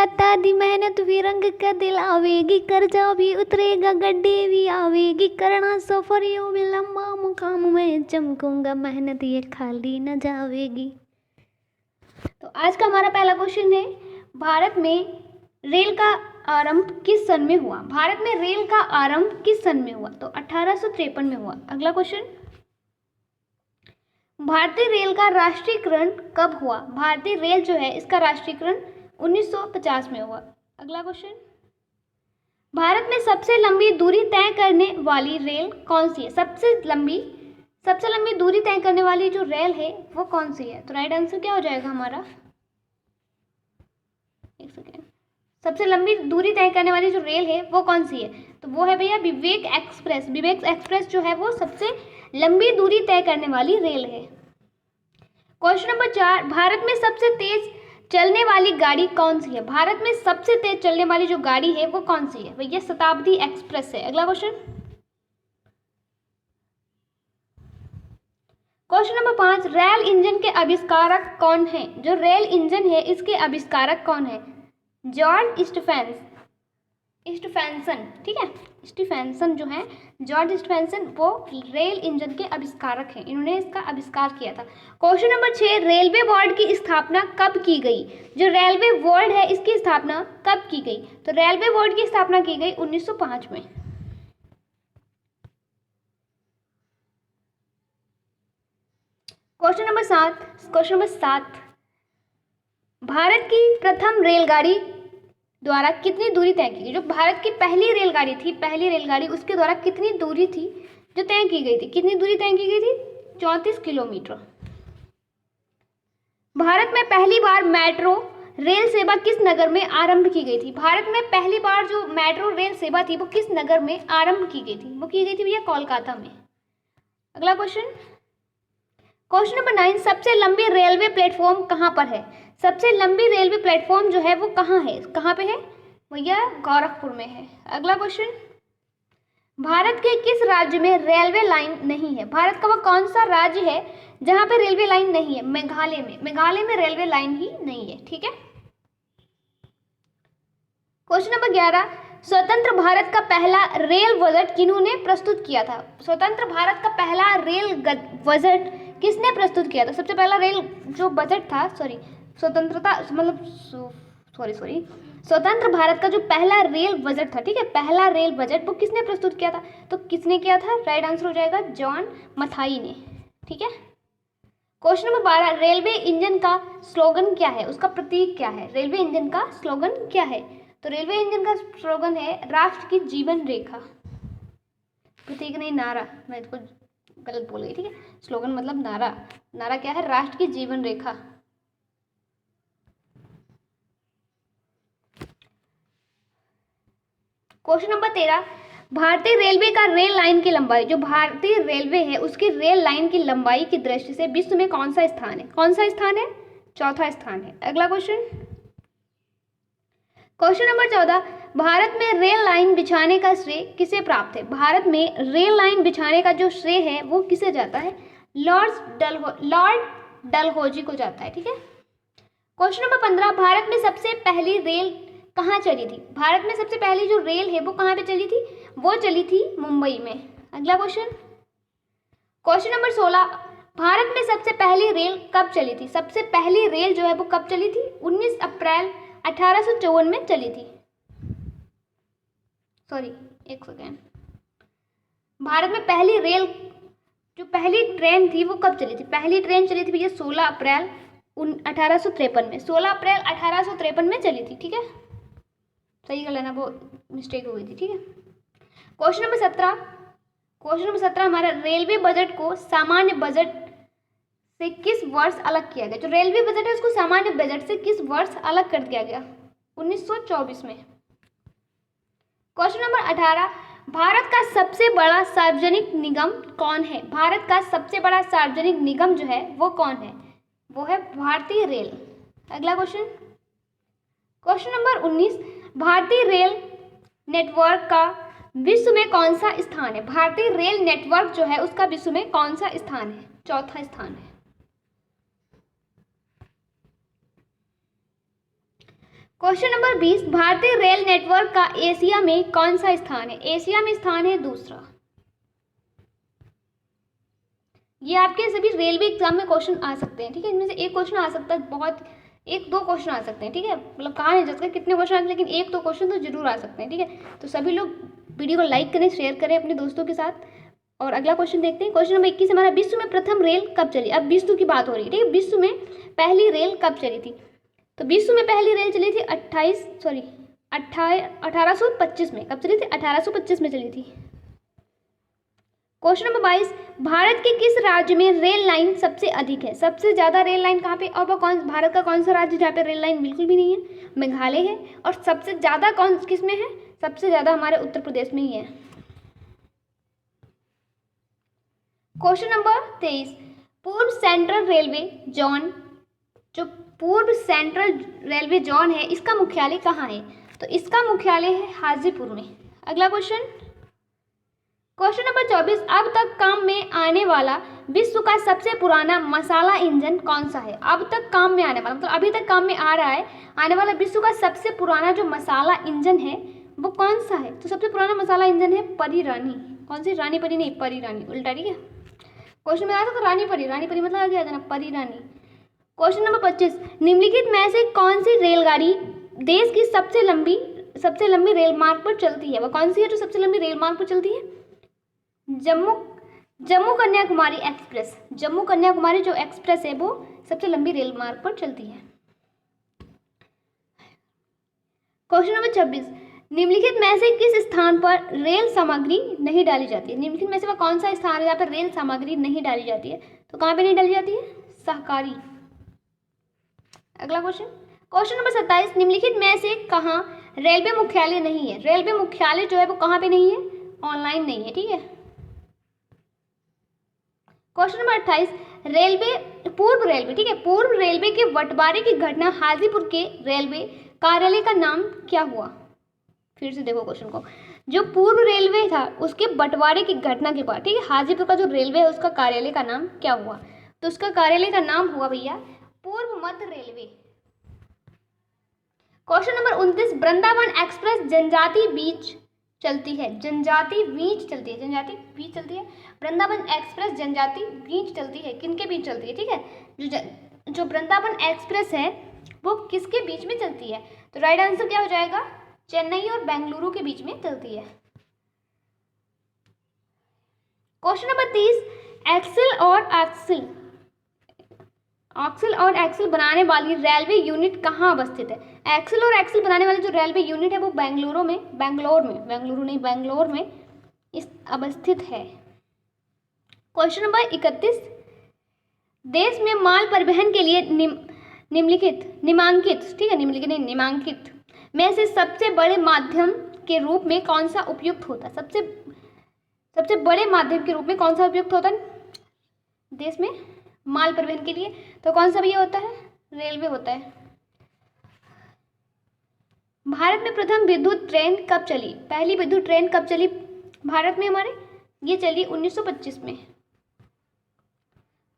लगातार दी मेहनत भी रंग का दिल आवेगी, कर्जा भी उतरेगा गड्ढे भी आवेगी, करना सफर यूं भी लंबा मुकाम में चमकूंगा, मेहनत ये खाली न जावेगी। तो आज का हमारा पहला क्वेश्चन है, भारत में रेल का आरंभ किस सन में हुआ? भारत में रेल का आरंभ किस सन में हुआ? तो 1853 में हुआ। अगला क्वेश्चन, भारतीय रेल का राष्ट्रीयकरण कब हुआ? भारतीय रेल जो है इसका राष्ट्रीयकरण 1950 में हुआ। अगला क्वेश्चन, भारत में सबसे लंबी दूरी तय करने वाली रेल कौन सी है? सबसे लंबी दूरी तय करने वाली जो रेल है वो कौन सी है? तो राइट आंसर क्या हो जाएगा हमारा? एक सेकेंड, सबसे लंबी दूरी तय करने वाली जो रेल है वो कौन सी है? तो वो है भैया विवेक एक्सप्रेस। विवेक एक्सप्रेस जो है वो सबसे लंबी दूरी तय करने वाली रेल है। क्वेश्चन नंबर 4, भारत में सबसे तेज चलने वाली गाड़ी कौन सी है? भारत में सबसे तेज चलने वाली जो गाड़ी है वो कौन सी है? भैया शताब्दी एक्सप्रेस है। अगला question, question number 5, rail engine के आविष्कारक कौन है? जो रेल इंजन है इसके आविष्कारक कौन है? जॉर्ज स्टीफेंसन, ठीक है, स्टीफेंसन जो है, जॉर्ज स्टीफेंसन, वो रेल इंजन के आविष्कारक हैं, इन्होंने इसका आविष्कार किया था। क्वेश्चन नंबर 6, रेलवे बोर्ड की स्थापना कब की गई? जो रेलवे बोर्ड है इसकी स्थापना कब की गई? तो रेलवे बोर्ड की स्थापना की गई 1905 में। क्वेश्चन नंबर 7, भारत की प्रथम रेलगाड़ी द्वारा कितनी दूरी तय की गई? जो भारत की पहली रेलगाड़ी उसके द्वारा कितनी दूरी थी जो तय की गई थी? कितनी दूरी तय की गई थी? 34 किलोमीटर। भारत में पहली बार मेट्रो रेल सेवा किस नगर में आरंभ की गई थी? भारत में पहली बार जो मेट्रो रेल सेवा थी वो किस नगर में आरंभ की गई थी? वो की गई थी भैया कोलकाता में। अगला क्वेश्चन, क्वेश्चन नंबर 9, सबसे लंबी रेलवे प्लेटफॉर्म कहाँ पर है? सबसे लंबी रेलवे प्लेटफॉर्म जो है वो कहाँ है? कहाँ पे है भैया? गोरखपुर में है। अगला क्वेश्चन, भारत के किस राज्य में रेलवे लाइन नहीं है? भारत का वो कौन सा राज्य है जहाँ पे रेलवे लाइन नहीं है? मेघालय में। मेघालय में रेलवे लाइन ही नहीं है, ठीक है। क्वेश्चन नंबर 11, स्वतंत्र भारत का पहला रेल बजट किन्होंने प्रस्तुत किया था? स्वतंत्र भारत का पहला रेल बजट किसने प्रस्तुत किया था? सबसे पहला रेल जो बजट था, स्वतंत्र भारत का जो पहला रेल बजट था, ठीक है, पहला रेल बजट वो किसने प्रस्तुत किया था? तो किसने किया था? राइट आंसर हो जाएगा जॉन मथाई ने, ठीक है। क्वेश्चन नंबर 12, रेलवे इंजन का स्लोगन क्या है? उसका प्रतीक क्या है? रेलवे इंजन का स्लोगन क्या है? तो रेलवे इंजन का स्लोगन है राष्ट्र की जीवन रेखा। प्रतीक नहीं, नारा, मैं इसको गलत बोल गई, ठीक है। स्लोगन मतलब नारा, नारा क्या है? राष्ट्र की जीवन रेखा। क्वेश्चन नंबर 13, भारतीय रेलवे का रेल लाइन की लंबाई, जो भारतीय रेलवे है उसकी रेल लाइन की लंबाई की दृष्टि से विश्व में कौन सा स्थान है? कौन सा स्थान है? चौथा स्थान है। अगला क्वेश्चन, क्वेश्चन नंबर 14, भारत में रेल लाइन बिछाने का श्रेय किसे प्राप्त है? भारत में रेल लाइन बिछाने का जो श्रेय है वो किसे जाता है? लॉर्ड डलहौजी को जाता है, ठीक है। क्वेश्चन नंबर 15, भारत में सबसे पहली रेल कहाँ चली थी? भारत में सबसे पहली जो रेल है वो कहाँ पे चली थी? वो चली थी मुंबई में। अगला क्वेश्चन, क्वेश्चन नंबर 16, भारत में सबसे पहली रेल कब चली थी? सबसे पहली रेल जो है वो कब चली थी? 19 अप्रैल 1854 में चली थी। एक सेकेंड, भारत में पहली रेल, जो पहली ट्रेन थी वो कब चली थी? पहली ट्रेन चली थी भैया 16 अप्रैल 1853 में। 16 अप्रैल 1853 में चली थी, ठीक है, सही कर लेना, वो मिस्टेक हो गई थी, ठीक है। क्वेश्चन नंबर 17 हमारा, रेलवे बजट को सामान्य बजट से किस वर्ष अलग किया गया? जो रेलवे बजट है उसको सामान्य बजट से किस वर्ष अलग कर दिया गया? 1924 में। क्वेश्चन नंबर 18, भारत का सबसे बड़ा सार्वजनिक निगम कौन है? भारत का सबसे बड़ा सार्वजनिक निगम जो है वो कौन है? वो है भारतीय रेल। अगला क्वेश्चन, क्वेश्चन नंबर 19, भारतीय रेल नेटवर्क का विश्व में कौन सा स्थान है? भारतीय रेल नेटवर्क जो है उसका विश्व में कौन सा स्थान है? चौथा स्थान है। क्वेश्चन नंबर 20, भारतीय रेल नेटवर्क का एशिया में कौन सा स्थान है? एशिया में स्थान है दूसरा। ये आपके सभी रेलवे एग्जाम में क्वेश्चन आ सकते हैं, ठीक है। इनमें से एक क्वेश्चन आ सकता है, बहुत एक दो क्वेश्चन आ सकते हैं, ठीक है। मतलब कहा नहीं जा सकता कितने क्वेश्चन आते हैं, लेकिन एक दो क्वेश्चन तो जरूर आ सकते हैं, ठीक है। तो सभी लोग वीडियो को लाइक करें, शेयर करें अपने दोस्तों के साथ। और अगला क्वेश्चन देखते हैं। क्वेश्चन नंबर 21 हमारा, विश्व में प्रथम रेल कब चली? अब विश्व की बात हो रही है, ठीक है। विश्व में पहली रेल कब चली थी? तो विश्व में पहली रेल चली थी 1825 में। कब चली थी? 1825 में चली थी। क्वेश्चन नंबर 22, भारत के किस राज्य में रेल लाइन सबसे अधिक है? सबसे ज्यादा रेल लाइन कहाँ पे? और वो भारत का कौन सा राज्य जहाँ पे रेल लाइन बिल्कुल भी नहीं है? मेघालय है। और सबसे ज्यादा किस में है? सबसे ज्यादा हमारे उत्तर प्रदेश में ही है। क्वेश्चन नंबर 23, पूर्व सेंट्रल रेलवे जोन, जो पूर्व सेंट्रल रेलवे जोन है, इसका मुख्यालय कहाँ है? तो इसका मुख्यालय है हाजीपुर में। अगला क्वेश्चन, क्वेश्चन नंबर 24, अब तक काम में आने वाला विश्व का सबसे पुराना मसाला इंजन कौन सा है? अब तक काम में आने वाला मतलब अभी तक काम में आ रहा है, आने वाला विश्व का सबसे पुराना जो मसाला इंजन है वो कौन सा है? तो सबसे पुराना मसाला इंजन है परी रानी। कौन सी? रानी परी नहीं, परी रानी, उल्टा, ठीक है। क्वेश्चन में आया था तो रानी परी मतलब आ गया था ना, परी रानी। क्वेश्चन नंबर 25, निम्नलिखित में से कौन सी रेलगाड़ी देश की सबसे लंबी रेल मार्ग पर चलती है? वह कौन सी है जो सबसे लंबी रेल मार्ग पर चलती है? जम्मू कन्याकुमारी एक्सप्रेस। जम्मू कन्याकुमारी जो एक्सप्रेस है वो सबसे लंबी रेल मार्ग पर चलती है। क्वेश्चन नंबर 26, निम्नलिखित में से किस स्थान पर रेल सामग्री नहीं डाली जाती है? निम्नलिखित में से वह कौन सा स्थान है जहाँ पर रेल सामग्री नहीं डाली जाती है? तो कहाँ पे नहीं डाली जाती है? सहकारी। अगला क्वेश्चन, क्वेश्चन नंबर 27, निम्नलिखित में से कहाँ रेलवे मुख्यालय नहीं है? रेलवे मुख्यालय जो है वो कहाँ पे नहीं है? ऑनलाइन नहीं है, ठीक है। क्वेश्चन नंबर 28, पूर्व रेलवे, ठीक है, पूर्व रेलवे के बंटवारे की घटना हाजीपुर के रेलवे कार्यालय का नाम क्या हुआ? फिर से देखो क्वेश्चन को, जो पूर्व रेलवे था उसके बंटवारे की घटना के बाद, ठीक है, हाजीपुर का जो रेलवे है उसका कार्यालय का नाम क्या हुआ? तो उसका कार्यालय का नाम हुआ भैया पूर्व मध्य railway. Question number 29, Vrindavan express जनजाति बीच चलती है। जनजाति बीच चलती है। वृंदावन एक्सप्रेस जनजाति बीच चलती है। किनके बीच चलती है? ठीक है, जो वृंदावन एक्सप्रेस है वो किसके बीच में चलती है? तो राइट आंसर क्या हो जाएगा? चेन्नई और बेंगलुरु के बीच में चलती है। क्वेश्चन नंबर 30, एक्सल बनाने वाली रेलवे यूनिट कहाँ अवस्थित है? एक्सल और एक्सल बनाने वाली जो रेलवे यूनिट है वो बेंगलुरु में इस अवस्थित है। क्वेश्चन नंबर 31, देश में माल परिवहन के लिए निम्नांकित में से सबसे बड़े माध्यम के रूप में कौन सा उपयुक्त होता है? सबसे बड़े माध्यम के रूप में कौन सा उपयुक्त होता है देश में माल परिवहन के लिए? तो कौन सा भैया होता है? रेलवे होता है। भारत में प्रथम विद्युत ट्रेन कब चली? पहली विद्युत ट्रेन कब चली भारत में हमारे? ये चली 1925 में।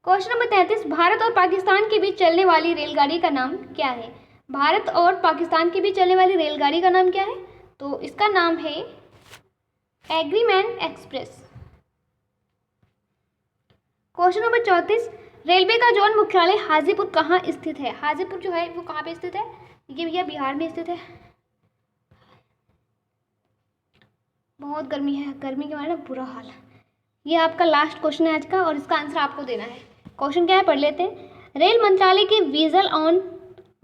क्वेश्चन नंबर 33, भारत और पाकिस्तान के बीच चलने वाली रेलगाड़ी का नाम क्या है? भारत और पाकिस्तान के बीच चलने वाली रेलगाड़ी का नाम क्या है? तो इसका नाम है agreement express. Question number 34, railway का जोन मुख्यालय हाजीपुर कहाँ स्थित है? हाजीपुर जो है वो कहाँ पे स्थित है? ये भैया बिहार में स्थित है। बहुत गर्मी है, गर्मी के मारे ना बुरा हाल है। ये आपका लास्ट क्वेश्चन है आज का और इसका आंसर आपको देना है। क्वेश्चन क्या है, पढ़ लेते हैं। रेल मंत्रालय के विजल ऑन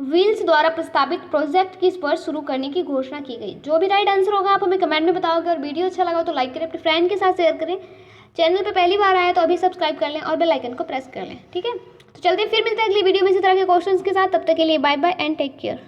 व्हील्स द्वारा प्रस्तावित प्रोजेक्ट किस वर्ष शुरू करने की घोषणा की गई? जो भी राइट आंसर होगा आप हमें कमेंट में बताओगे। और वीडियो अच्छा लगा तो लाइक करें, अपने फ्रेंड के साथ शेयर करें। चैनल पे पहली बार आया तो अभी सब्सक्राइब कर लें और बेल आइकन को प्रेस कर लें, ठीक है। तो चलते फिर मिलते हैं अगली वीडियो में इसी तरह के क्वेश्चंस के साथ। तब तक के लिए bye bye and take care.